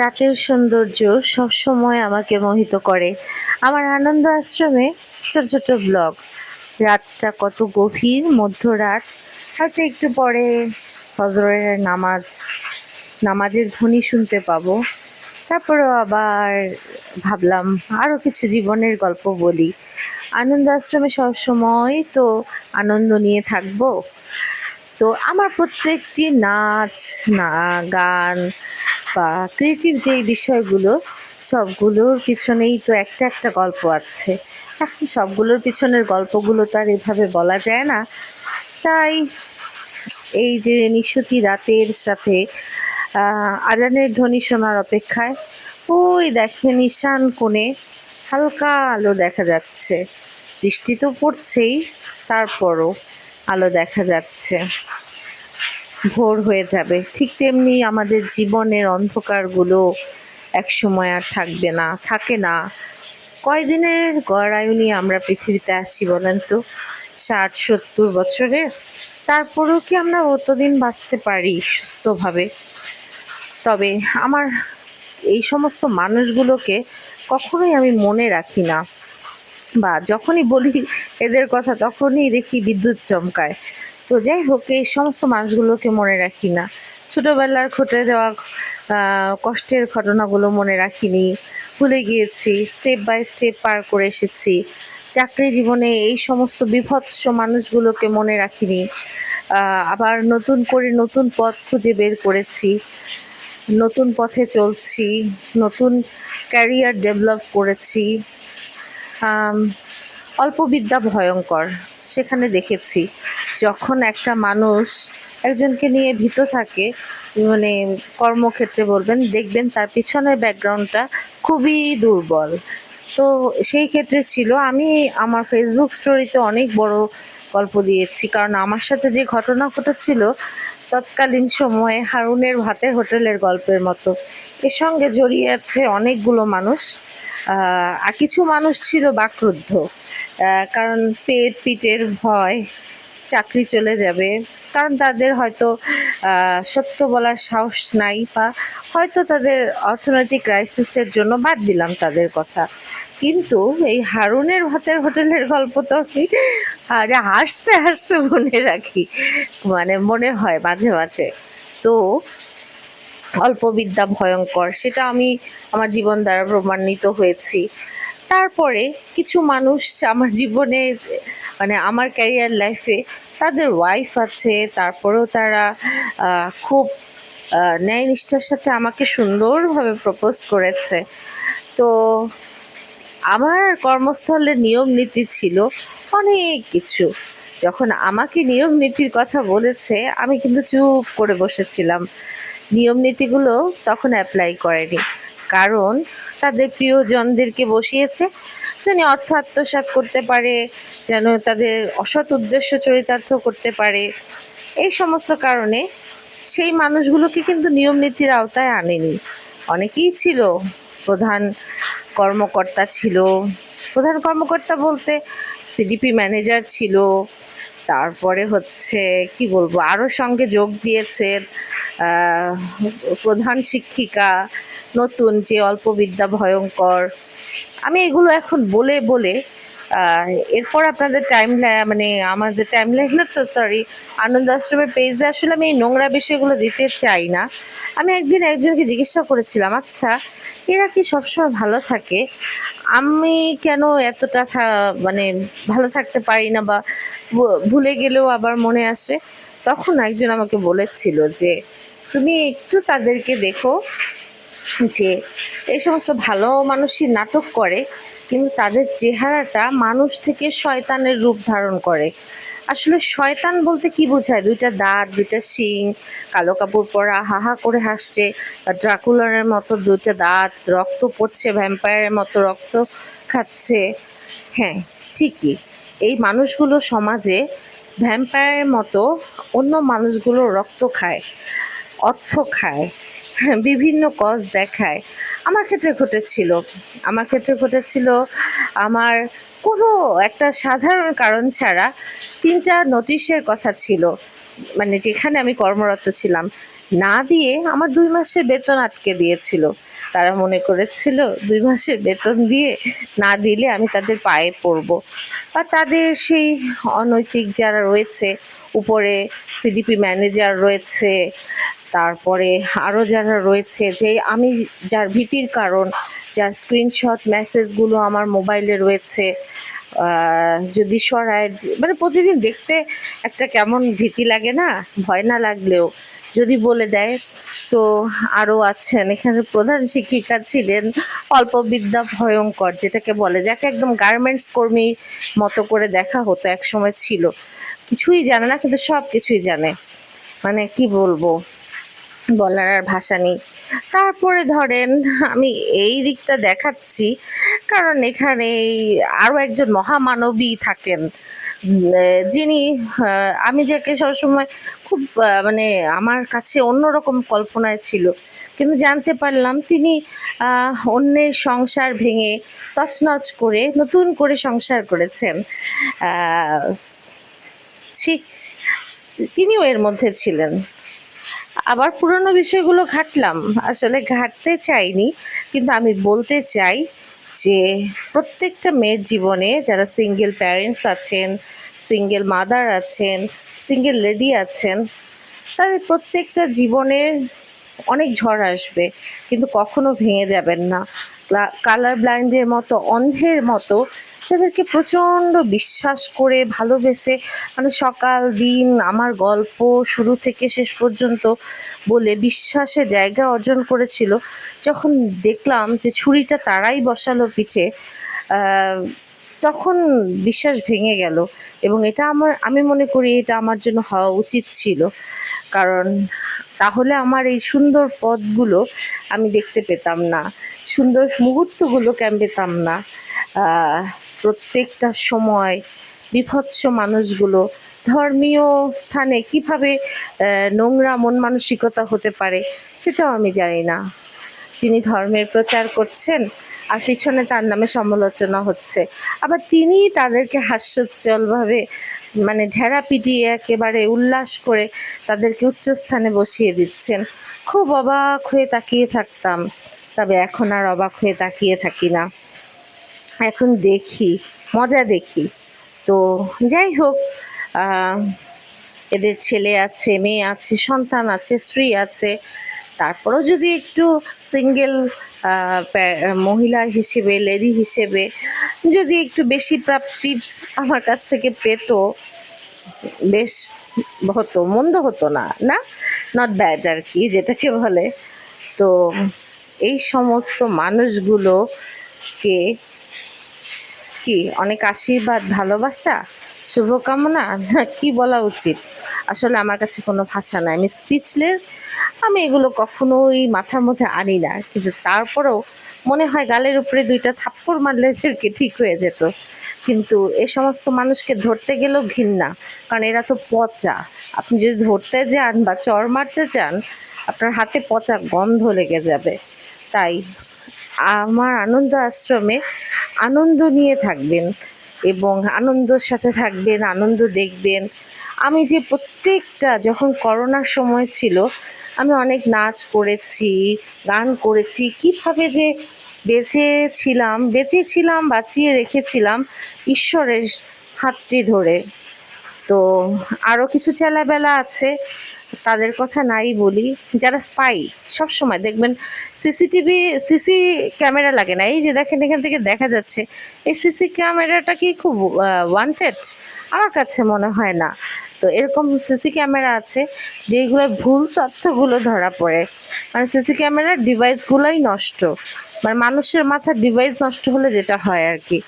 রাতের সৌন্দর্য সবসময় আমাকে মোহিত করে। আমার আনন্দ আশ্রমে ছোট ছোট ব্লগ, রাতটা কত গভীর, মধ্যরাত, হয়তো একটু পরে ফজরের নামাজের ধ্বনি শুনতে পাবো। তারপরেও আবার ভাবলাম আরও কিছু জীবনের গল্প বলি। আনন্দ আশ্রমে সবসময় তো আনন্দ নিয়ে থাকবো। তো আমার প্রত্যেকটি নাচ, গান বা ক্রিয়েটিভ যেই বিষয়গুলো, সবগুলোর পিছনেই তো একটা একটা গল্প আছে। এখন সবগুলোর পিছনের গল্পগুলো তো আর এভাবে বলা যায় না। তাই এই যে নিশুতি রাতের সাথে আজানের ধ্বনি শোনার অপেক্ষায়, ওই দেখেন ঈশান কোণে হালকা আলো দেখা যাচ্ছে। বৃষ্টি তো পড়ছেই, তারপরও আলো দেখা যাচ্ছে। ভোর হয়ে যাবে, ঠিক তেমনি আমাদের জীবনের অন্ধকারগুলো একসময় আর থাকবে না, থাকে না। কয়দিনের গড়ায়ু নিয়ে আমরা পৃথিবীতে আসি বলেন তো? 60-70 বছরে। তারপরেও কি আমরা অতদিন বাঁচতে পারি সুস্থভাবে? তবে আমার এই সমস্ত মানুষগুলোকে কখনোই আমি মনে রাখি না, বা যখনই বলি এদের কথা তখনই দেখি বিদ্যুৎ চমকায়। তো যাই হোক, এই সমস্ত মানুষগুলোকে মনে রাখি না। ছোটবেলার ঘটে যাওয়া কষ্টের ঘটনাগুলো মনে রাখিনি, ভুলে গিয়েছি। স্টেপ বাই স্টেপ পার করে এসেছি। চাকরি জীবনে এই সমস্ত বীভৎস মানুষগুলোকে মনে রাখিনি। আবার নতুন করে নতুন পথ খুঁজে বের করেছি, নতুন পথে চলছি, নতুন ক্যারিয়ার ডেভেলপ করেছি। অল্প বিদ্যা ভয়ঙ্কর, সেখানে দেখেছি যখন একটা মানুষ একজনকে নিয়ে ভীত থাকে, মানে কর্মক্ষেত্রে বলবেন, দেখবেন তার পিছনের ব্যাকগ্রাউন্ডটা খুবই দুর্বল। তো সেই ক্ষেত্রে ছিল, আমি আমার ফেসবুক স্টোরিতে অনেক বড় গল্প দিয়েছি, কারণ আমার সাথে যে ঘটনা ঘটেছিল তৎকালীন সময়ে হারুনের ভাতের হোটেলের গল্পের মতো। এর সঙ্গে জড়িয়ে আছে অনেকগুলো মানুষ। আর কিছু মানুষ ছিল বাকরুদ্ধ, কারণ পিটের ভয়, চাকরি চলে যাবে, কারণ তাদের হয়তো সত্য বলার সাহস নাই, বা হয়তো তাদের অর্থনৈতিক ক্রাইসিসের জন্য বাদ দিলাম তাদের কথা। কিন্তু এই হারুনের ভাতের হোটেলের গল্প তো আমি আরে হাসতে হাসতে মনে রাখি, মানে মনে হয় মাঝে মাঝে। তো অল্প বিদ্যা ভয়ঙ্কর, সেটা আমি আমার জীবন দ্বারা প্রমাণিত হয়েছি। তারপরে কিছু মানুষ আমার জীবনে, মানে আমার ক্যারিয়ার লাইফে, তাদের ওয়াইফ আছে, তারপরেও তারা খুব ন্যায় নিষ্ঠার সাথে আমাকে সুন্দরভাবে প্রপোজ করেছে। তো আমার কর্মস্থলে নিয়ম নীতি ছিল অনেক কিছু। যখন আমাকে নিয়ম নীতির কথা বলেছে, আমি কিন্তু চুপ করে বসেছিলাম। নিয়ম নীতিগুলো তখন অ্যাপ্লাই করেনি, কারণ তাদের প্রিয়জনদেরকে বসিয়েছে যেন অর্থ আত্মসাৎ করতে পারে, যেন তাদের অসৎ উদ্দেশ্য চরিতার্থ করতে পারে। এই সমস্ত কারণে সেই মানুষগুলোকে কিন্তু নিয়ম নীতির আওতায় আনেনি। অনেকেই ছিল, প্রধান কর্মকর্তা ছিল, প্রধান কর্মকর্তা বলতে সিডিপি ম্যানেজার ছিল, তারপরে হচ্ছে কি বলবো, আরও সঙ্গে যোগ দিয়েছেন প্রধান শিক্ষিকা, নতুন যে অল্প বিদ্যা ভয়ঙ্কর। আমি এগুলো এখন বলে বলে এরপর আপনাদের মানে আমাদের টাইম লাইন, তো সরি, আনন্দ আশ্রমের পেজে আসলে আমি এই নোংরা বিষয়গুলো দিতে চাই না। আমি একদিন একজনকে জিজ্ঞাসা করেছিলাম, আচ্ছা এরা কি সবসময় ভালো থাকে? আমি কেন এতটা মানে ভালো থাকতে পারি না, বা ভুলে গেলেও আবার মনে আসে? তখন একজন আমাকে বলেছিল যে তুমি একটু তাদেরকে দেখো, যে এই সমস্ত ভালো মানুষই নাটক করে, কিন্তু তাদের চেহারাটা মানুষ থেকে শয়তানের রূপ ধারণ করে। আসলে শয়তান বলতে কি বোঝায়? দুইটা দাঁত, দুইটা শিং, কালো কাপড় পরা, হাহা করে হাসছে, বা ড্রাকুলারের মতো দুইটা দাঁত, রক্ত পড়ছে, ভ্যাম্পায়ারের মতো রক্ত খাচ্ছে। হ্যাঁ, ঠিকই, এই মানুষগুলো সমাজে ভ্যাম্পায়ারের মতো অন্য মানুষগুলো রক্ত খায়, অর্থ খায়, বিভিন্ন কজ দেখায়। আমার ক্ষেত্রে ঘটেছিল, আমার কোনো একটা সাধারণ কারণ ছাড়া 3টা নোটিশের কথা ছিল, মানে যেখানে আমি কর্মরত ছিলাম। না দিয়ে আমার 2 মাসের বেতন আটকে দিয়েছিল। তারা মনে করেছিল 2 মাসের বেতন দিয়ে না দিলে আমি তাদের পায়ে পড়ব, বা তাদের সেই অনৈতিক যারা রয়েছে উপরে, সিডিপি ম্যানেজার রয়েছে, তারপরে আরও যারা রয়েছে, যে আমি যার ভীতির কারণ, যার স্ক্রিনশট মেসেজগুলো আমার মোবাইলে রয়েছে, যদি সরায়, মানে প্রতিদিন দেখতে একটা কেমন ভীতি লাগে না, ভয় না লাগলেও যদি বলে দেয়। তো আরও আছেন এখানে, প্রধান শিক্ষিকা ছিলেন অল্প বিদ্যা ভয়ঙ্কর, যেটাকে বলে, যাকে একদম গার্মেন্টস কর্মী মতো করে দেখা হতো, এক সময় ছিল কিছুই জানে না কিন্তু সব কিছুই জানে, মানে কি বলবো, বলার আর ভাষা নেই। তারপরে ধরেন আমি এই দিকটা দেখাচ্ছি কারণ এখানে আরও একজন মহামানবী থাকেন, যিনি, আমি যাকে সবসময় খুব মানে আমার কাছে অন্যরকম কল্পনায় ছিল, কিন্তু জানতে পারলাম তিনি অন্যের সংসার ভেঙে তছনছ করে নতুন করে সংসার করেছেন। ছি, তিনিও এর মধ্যে ছিলেন। আবার পুরনো বিষয়গুলো ঘাটলাম, আসলে ঘাটতে চাইনি, কিন্তু আমি বলতে চাই যে প্রত্যেকটা মেয়ের জীবনে যারা সিঙ্গেল প্যারেন্টস আছেন, সিঙ্গেল মাদার আছেন, সিঙ্গেল লেডি আছেন, তাদের প্রত্যেকটা জীবনের অনেক ঝড় আসবে, কিন্তু কখনো ভেঙে যাবেন না। কালার ব্লাইন্ডের মতো, অন্ধের মতো, যাদেরকে প্রচণ্ড বিশ্বাস করে ভালোবেসে, মানে সকাল দিন আমার গল্প শুরু থেকে শেষ পর্যন্ত বলে বিশ্বাসের জায়গা অর্জন করেছিল, যখন দেখলাম যে ছুরিটা তারাই বসালো পিঠে, তখন বিশ্বাস ভেঙে গেল। এবং এটা আমি মনে করি এটা আমার জন্য হওয়া উচিত ছিল, কারণ তাহলে আমার এই সুন্দর পথগুলো আমি দেখতে পেতাম না, সুন্দর মুহূর্তগুলোকে আমি পেতাম না। প্রত্যেকটা সময় বিভৎস মানুষগুলো ধর্মীয় স্থানে কিভাবে নোংরা মন মানসিকতা হতে পারে সেটাও আমি জানি না। যিনি ধর্মের প্রচার করছেন আর পিছনে তার নামে সমালোচনা হচ্ছে, আবার তিনি তাদেরকে হাস্যোজ্জ্বলভাবে, মানে ঢেড়া পিটিয়ে একেবারে উল্লাস করে তাদেরকে উচ্চস্থানে বসিয়ে দিচ্ছেন। খুব অবাক হয়ে তাকিয়ে থাকতাম, তবে এখন আর অবাক হয়ে তাকিয়ে থাকি না, এখন দেখি, মজা দেখি। তো যাই হোক, এদের ছেলে আছে, মেয়ে আছে, সন্তান আছে, স্ত্রী আছে, তারপরেও যদি একটু সিঙ্গেল মহিলা হিসেবে, লেডি হিসেবে যদি একটু বেশি প্রাপ্তি আমার কাছ থেকে পেত, বেশ হতো, মন্দ হতো না, না, নট ব্যাড আর কি যেটাকে বলে। তো এই সমস্ত মানুষগুলোকে কি অনেক আশীর্বাদ, ভালোবাসা, শুভকামনা, না কি বলা উচিত, আসলে আমার কাছে কোনো ভাষা নাই, আমি স্পিচলেস। আমি এগুলো কখনোই মাথার মধ্যে আনি না, কিন্তু তারপরেও মনে হয় গালের উপরে 2টা থাপ্পড় মারলে এদেরকে ঠিক হয়ে যেত। কিন্তু এ সমস্ত মানুষকে ধরতে গেলেও ঘৃণা, কারণ এরা তো পচা। আপনি যদি ধরতে যান বা চড় মারতে চান, আপনার হাতে পচা গন্ধ লেগে যাবে। তাই আমার আনন্দ আশ্রমে আনন্দ নিয়ে থাকবেন এবং আনন্দর সাথে থাকবেন, আনন্দ দেখবেন। আমি যে প্রত্যেকটা, যখন করোনার সময় ছিল, আমি অনেক নাচ করেছি, গান করেছি, কিভাবে যে বেঁচেছিলাম, বাঁচিয়ে রেখেছিলাম ঈশ্বরের হাতটি ধরে। তো আরও কিছু চেলাবেলা আছে, তাদের কথা নাই বলি, যারা স্পাই। সব সময় দেখবেন সিসি ক্যামেরা লাগে না, এই যে দেখেন এখান থেকে দেখা যাচ্ছে, এই সিসি ক্যামেরাটা কি খুব ওয়ান্টেড? আমার কাছে মনে হয় না। তো এরকম সিসি ক্যামেরা আছে যেগুলো ভুল তথ্যগুলো ধরা পড়ে, মানে সিসি ক্যামেরার ডিভাইসগুলোই নষ্ট, মানে মানুষের মাথার ডিভাইস নষ্ট হলে যেটা হয় আর কি।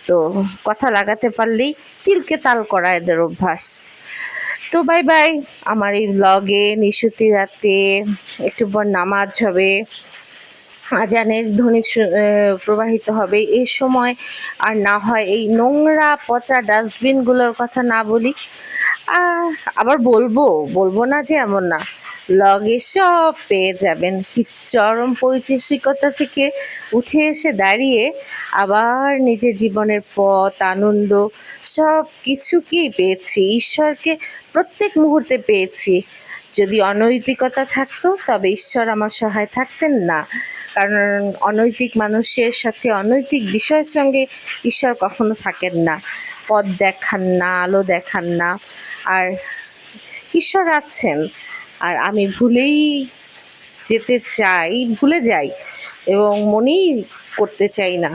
তো কথা লাগাতে পারলেই তিলকে তাল করা এদের অভ্যাস। তো বাই বাই। আমার এই ব্লগে নিশুতি রাতে একটু পর নামাজ হবে, আজানের ধ্বনি প্রবাহিত হবে, এই সময় আর না হয় এই নোংরা পচা ডাস্টবিনগুলোর কথা না বলি। আবার বলবো না যে এমন না, ব্লগে সব পেয়ে যাবেন। কি চরম পৈশাচিকতা থেকে উঠে এসে দাঁড়িয়ে আবার নিজের জীবনের পথ, আনন্দ, সব কিছুকেই পেয়েছি, ঈশ্বরকে প্রত্যেক মুহূর্তে পেয়েছি। যদি অনৈতিকতা থাকতো তবে ঈশ্বর আমার সহায় থাকতেন না, কারণ অনৈতিক মানুষের সাথে অনৈতিক বিষয়ের সঙ্গে ঈশ্বর কখনো থাকেন না, পথ দেখান না, আলো দেখান না। আর ঈশ্বর আছেন, আর আমি ভুলেই যেতে চাই, ভুলে যাই এবং মনেই করতে চাই না,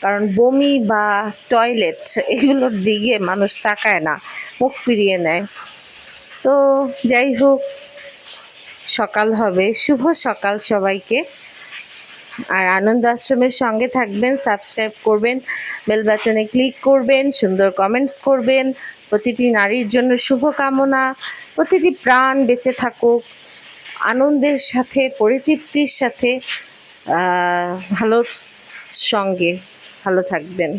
কারণ বমি বা টয়লেট এগুলোর দিকে মানুষ তাকায় না, মুখ ফিরিয়ে নেয়। তো যাই হোক, সকাল হবে, শুভ সকাল সবাইকে। আর আনন্দ আশ্রমের সঙ্গে থাকবেন, সাবস্ক্রাইব করবেন, বেল বাটনে ক্লিক করবেন, সুন্দর কমেন্টস করবেন। প্রতিটি নারীর জন্য শুভ কামনা, প্রতিটি প্রাণ বেঁচে থাকুক আনন্দের সাথে, পরিতৃপ্তির সাথে। ভালো সঙ্গে ভালো থাকবেন।